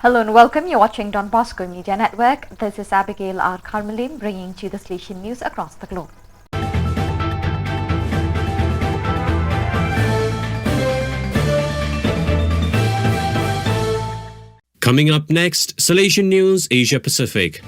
Hello and welcome. You're watching Don Bosco Media Network. This is Abigail R. Carmelin bringing to you the Salesian news across the globe. Coming up next, Salesian News Asia Pacific.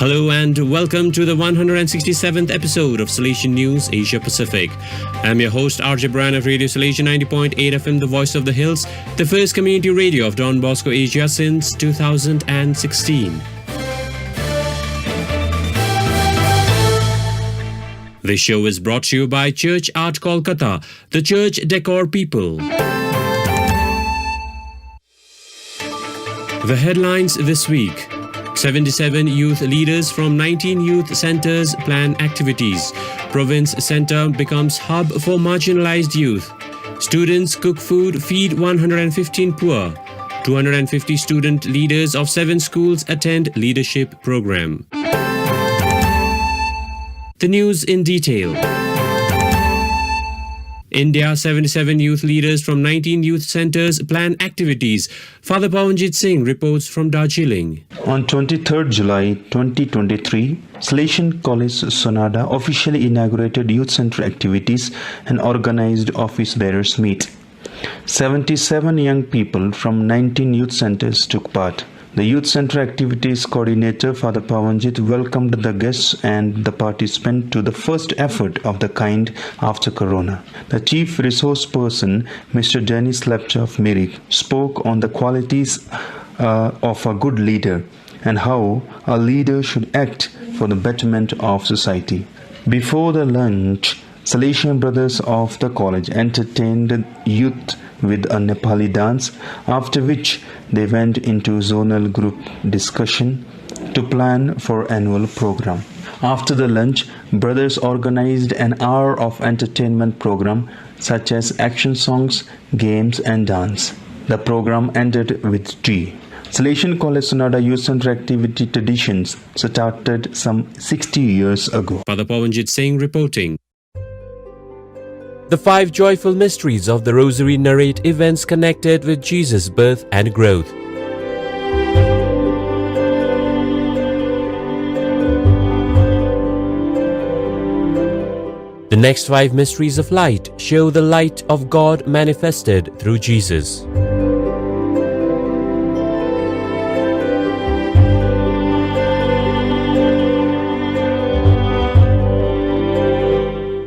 Hello and welcome to the 167th episode of Salesian News Asia Pacific. I'm your host RJ Brian of Radio Salesian 90.8 FM, the voice of the hills, the first community radio of Don Bosco Asia since 2016. This show is brought to you by Church Art Kolkata, the church decor people. The headlines this week. 77 youth leaders from 19 youth centers plan activities. Province Center becomes hub for marginalized youth. Students cook food, feed 115 poor. 250 student leaders of 7 schools attend leadership program. The news in detail. India, 77 youth leaders from 19 youth centers plan activities. Father Pawanjit Singh reports from Darjeeling. On 23rd July 2023, Salesian College Sonada officially inaugurated youth center activities and organized office bearers meet. 77 young people from 19 youth centers took part. The Youth Center Activities Coordinator, Father Pawanjit, welcomed the guests and the participants to the first effort of the kind after Corona. The Chief Resource Person, Mr. Dennis Lepcha of Mirik, spoke on the qualities of a good leader and how a leader should act for the betterment of society. Before the lunch, Salesian brothers of the college entertained the youth with a Nepali dance, after which they went into zonal group discussion to plan for annual program. After the lunch, brothers organized an hour of entertainment program such as action songs, games and dance. The program ended with tea. Salesian College Sonada Youth Center activity traditions started some 60 years ago. Father Pawanjit Singh reporting. The 5 joyful mysteries of the Rosary narrate events connected with Jesus' birth and growth. The next 5 mysteries of light show the light of God manifested through Jesus.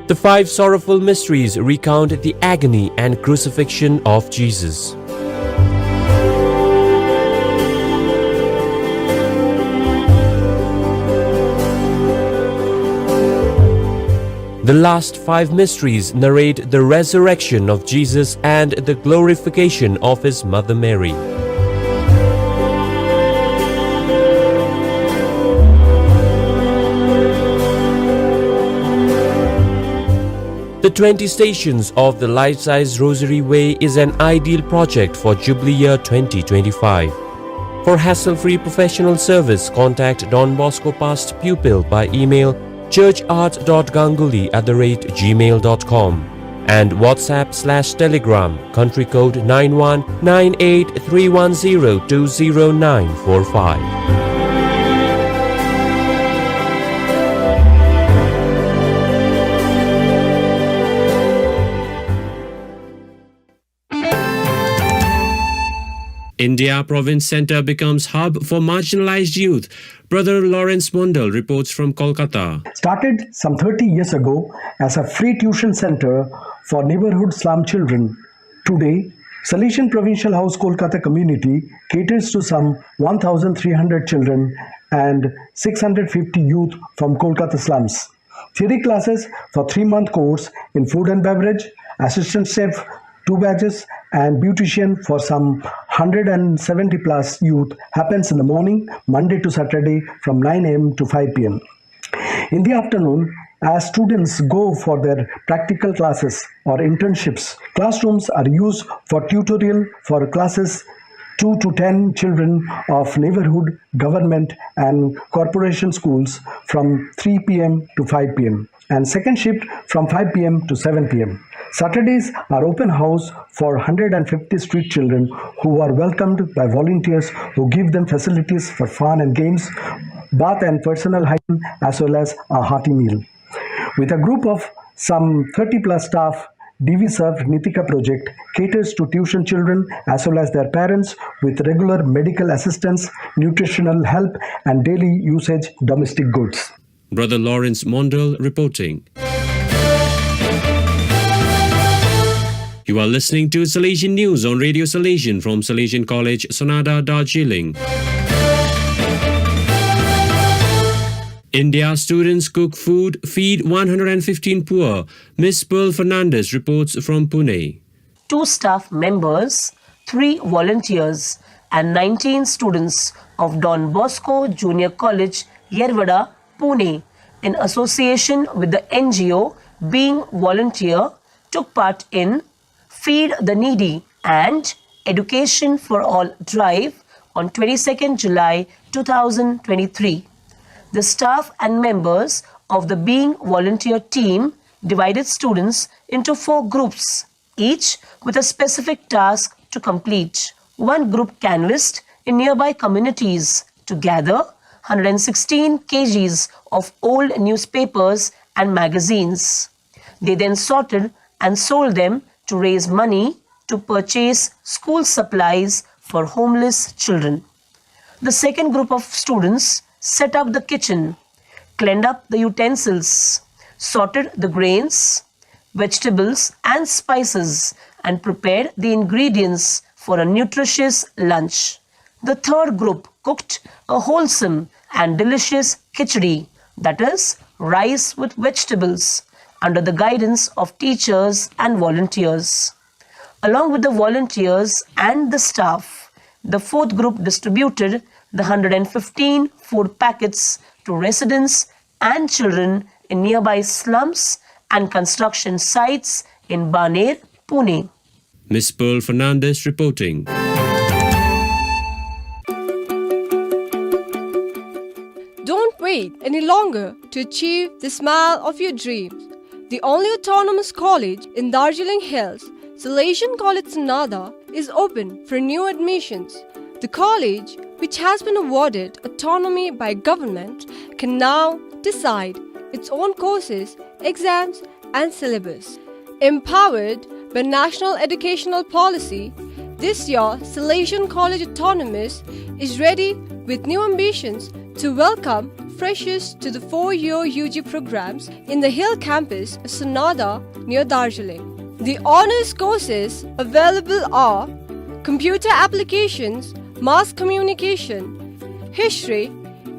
The 5 sorrowful mysteries recount the agony and crucifixion of Jesus. The last 5 mysteries narrate the resurrection of Jesus and the glorification of his mother Mary. The 20 Stations of the Life-Size Rosary Way is an ideal project for Jubilee Year 2025. For hassle-free professional service, contact Don Bosco Past Pupil by email churchart.ganguly@gmail.com and WhatsApp/Telegram country code 919831020945. India Province Center becomes hub for marginalized youth. Brother Lawrence Mondal reports from Kolkata. Started some 30 years ago as a free tuition center for neighborhood slum children. Today, Salesian Provincial House Kolkata community caters to some 1,300 children and 650 youth from Kolkata slums. Theory classes for 3-month course in food and beverage, assistant chef, 2 badges and beautician for some 170 plus youth happens in the morning, Monday to Saturday from 9 a.m. to 5 p.m. In the afternoon, as students go for their practical classes or internships, classrooms are used for tutorial for classes 2 to 10 children of neighborhood, government and corporation schools from 3 p.m. to 5 p.m. and second shift from 5 p.m. to 7 p.m. Saturdays are open house for 150 street children who are welcomed by volunteers who give them facilities for fun and games, bath and personal hygiene, as well as a hearty meal. With a group of some 30 plus staff, DV Serve Nitika project caters to tuition children as well as their parents with regular medical assistance, nutritional help, and daily usage domestic goods. Brother Lawrence Mondal reporting. You are listening to Salesian News on Radio Salesian from Salesian College, Sonada, Darjeeling. India students cook food, feed 115 poor. Miss Pearl Fernandez reports from Pune. 2 staff members, 3 volunteers and 19 students of Don Bosco Junior College, Yerwada, Pune, in association with the NGO Being Volunteer, took part in Feed the Needy and Education for All drive on 22nd July 2023. The staff and members of the Being Volunteer team divided students into 4 groups, each with a specific task to complete. One group canvassed in nearby communities to gather 116 kgs of old newspapers and magazines. They then sorted and sold them to raise money to purchase school supplies for homeless children. The second group of students set up the kitchen, cleaned up the utensils, sorted the grains, vegetables and spices, and prepared the ingredients for a nutritious lunch. The third group cooked a wholesome and delicious khichdi, that is, rice with vegetables, under the guidance of teachers and volunteers. Along with the volunteers and the staff, the fourth group distributed the 115 food packets to residents and children in nearby slums and construction sites in Baner, Pune. Miss Pearl Fernandez reporting. Don't wait any longer to achieve the smile of your dreams. The only autonomous college in Darjeeling Hills, Salesian College Sonada, is open for new admissions. The college, which has been awarded autonomy by government, can now decide its own courses, exams and syllabus. Empowered by National Educational Policy, this year Salesian College Autonomous is ready with new ambitions to welcome freshers to the 4-year UG programs in the Hill campus of Sonada near Darjeeling. The honors courses available are Computer Applications, Mass Communication, History,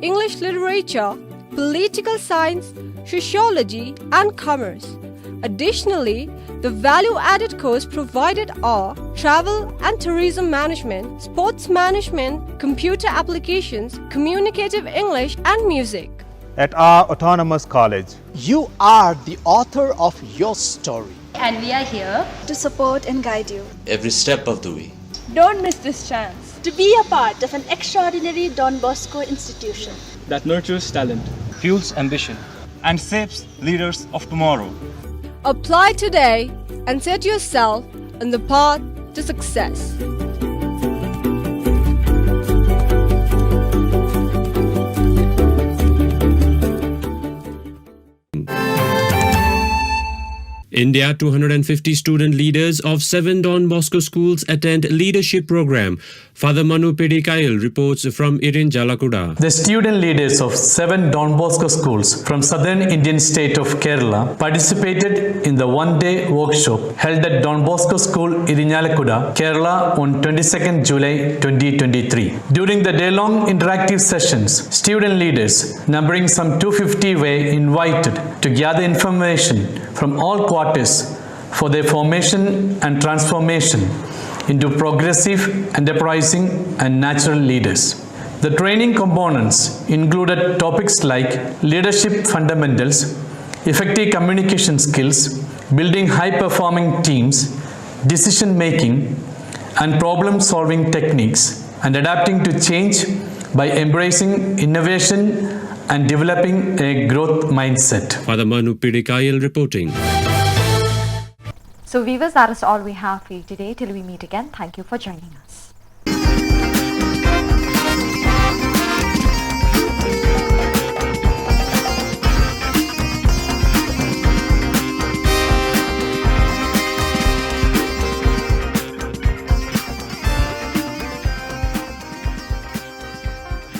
English Literature, Political Science, Sociology and Commerce. Additionally, the value-added course provided are Travel and Tourism Management, Sports Management, Computer Applications, Communicative English and Music. At our autonomous college, you are the author of your story. And we are here to support and guide you every step of the way. Don't miss this chance to be a part of an extraordinary Don Bosco institution that nurtures talent, fuels ambition, and shapes leaders of tomorrow. Apply today and set yourself on the path to success. India 250 student leaders of 7 Don Bosco schools attend leadership program. Father Manu Pedikail reports from Irin Jalakuda. The student leaders of 7 Don Bosco schools from southern Indian state of Kerala participated in the one-day workshop held at Don Bosco School, Irinjalakuda, Kerala on 22nd July 2023. During the day-long interactive sessions, student leaders numbering some 250 were invited to gather information from all quarters for their formation and transformation into progressive, enterprising and natural leaders. The training components included topics like leadership fundamentals, effective communication skills, building high-performing teams, decision-making and problem-solving techniques, and adapting to change by embracing innovation and developing a growth mindset. Father Manu Pidikayil reporting. So viewers, that is all we have for you today. Till we meet again, thank you for joining us.